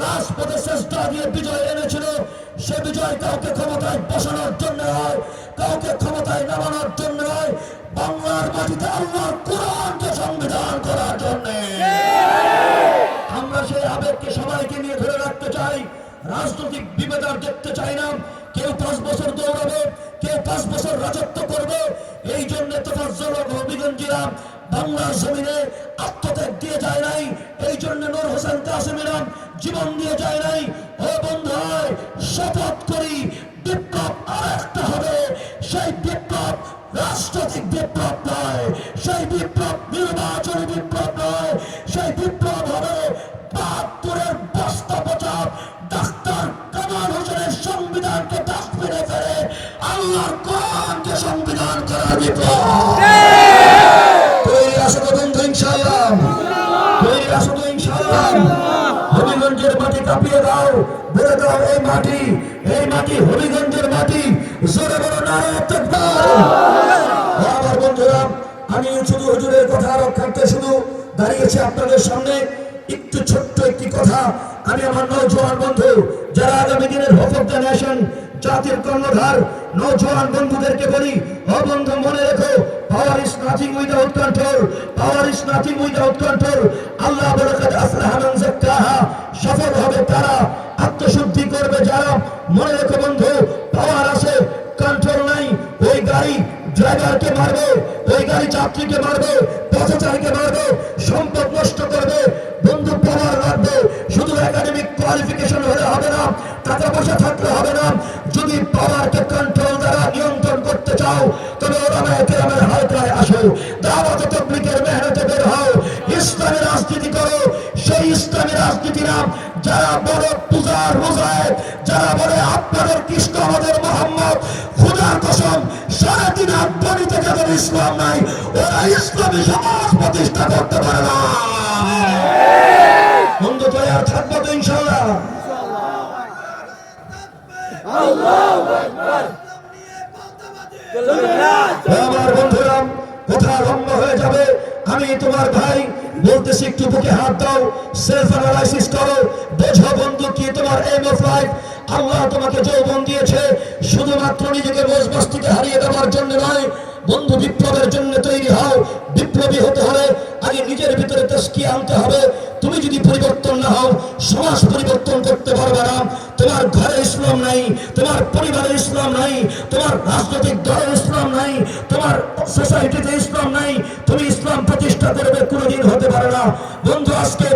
রাজপথে চেষ্টা দিয়ে বিজয় এনেছিল, সে বিজয় কাউকে ক্ষমতায় বসানোর জন্য নয়, কাউকে ক্ষমতায় নামানোর জন্য নয়, বাংলার মাটিতে আল্লাহর কোরআনকে সংবিধান করার জন্য। আমরা সেই আবেগকে সবাইকে নিয়ে ধরে রাখতে চাই। রাজনৈতিক বিভেদ দেখতে চাই না। কেউ 5 বছর দৌড়াবে, কেউ 5 বছর রাজত্ব করবে। এই জন্য তোফাজ্জল হবিগঞ্জিরা বাংলার জমিনে আত্মত্যাগ দিয়ে যায় নাই। এই জন্য নূর হোসেন কাসেমিরা জীবন দিয়ে যায় নাই। ও বন্ধু, শপথ করি বিপ্লব আরেকটা হবে। সেই বিপ্লব রাজনৈতিক বিপ্লব নয়, সেই বিপ্লব নির্বাচনী বিপ্লব নয়, সেই বিপ্লব হবে 72-এর বস্তা পচা ডাক্তার কামাল হোসেনের সংবিধানকে ডাস্টবিনে ফেলে আল্লাহর কোরআনকে সংবিধান করার বিপ্লব। তৈরি আসো তো বন্ধু ইনশাআল্লাহ, তৈরি আসো তো ইনশাআল্লাহ। হবিগঞ্জের মাটি কাঁপিয়ে দাও, বলে দাও এই মাটি হবিগঞ্জের মাটি। জোরে বলো নারে তাকবীর। আমার বন্ধুরা, আমি শুধু হুজুরের কথা রক্ষার্থে শুধু দাঁড়িয়েছি আপনাদের সামনে। একটু ছোট্ট একটি কথা আমি আমার নওজোয়ান বন্ধু, যারা আগামী দিনের হোপ অফ দ্য নেশন, জাতির কর্ণধার নওজোয়ান বন্ধুদেরকে বলি, ও বন্ধু মনে রেখো, power is nothing without control, power is nothing without control. আল্লাহ বলে কাদ আফলাহা মান যাক্কাহা, সফল হবে তারা, আত্মশুদ্ধি করবে যারা। মনে রেখো বন্ধু, পাওয়ার আছে, কন্ট্রোল নাই। ওই গাড়ি ড্রাইভারকে মারবে, ওই গাড়ি যাত্রীকে মারবে, পথচারীকে মারবে, সম্পদ নষ্ট করবে। বন্ধু, পাওয়ার লাগবে। শুধু একাডেমিক কোয়ালিফিকেশন হলে হবে না, টাকা পয়সা থাকলে হবে না। যদি পাওয়ারকে কন্ট্রোল দ্বারা নিয়ন্ত্রণ করতে চাও, তবে ওলামায়ে কেরামের হালকায় আসো, দাওয়াত ও তাবলীগের মেহনতে বের হও, ইসলামী রাজনীতি করো। সেই ইসলামী রাজনীতি না যারা বড় পূজার রোজায়, যারা বলে আপনাদের কৃষ্ণ আমাদের মোহাম্মদ, খোদার কসম 3.5 হাত বনিতে যাদের ইসলাম নাই, ওরা ইসলামী সমাজ প্রতিষ্ঠা করতে পারে না। বন্ধু তৈরি থাকবো তো ইনশাআল্লাহ। আমার বন্ধুরা, কথা লম্বা হয়ে যাবে। আমি তোমার ভাই বলতেছি, একটু বুকে হাত দাও, সেলফ অ্যানালাইসিস করো, বোঝো বন্ধু কি তোমার এম অফ লাইফ। আল্লাহ তোমাকে যৌবন দিয়েছে শুধুমাত্র নিজেকে বস্তিকে হারিয়ে দেওয়ার জন্য নয়। বন্ধু, বিপ্লবের জন্য তৈরি হও। বিপ্লবী হতে হলে আগে নিজের ভিতরে তাজকিয়া আনতে হবে। তুমি যদি পরিবর্তন না হও, সমাজ পরিবর্তন করতে পারবে না। তোমার ঘরে ইসলাম নাই, তোমার পরিবারে ইসলাম নাই, তোমার রাজনৈতিক দলে ইসলাম নাই, তোমার সোসাইটিতে ইসলাম নাই, তুমি ইসলাম প্রতিষ্ঠা করবে কোনোদিন হতে পারে না। বন্ধু, আজকে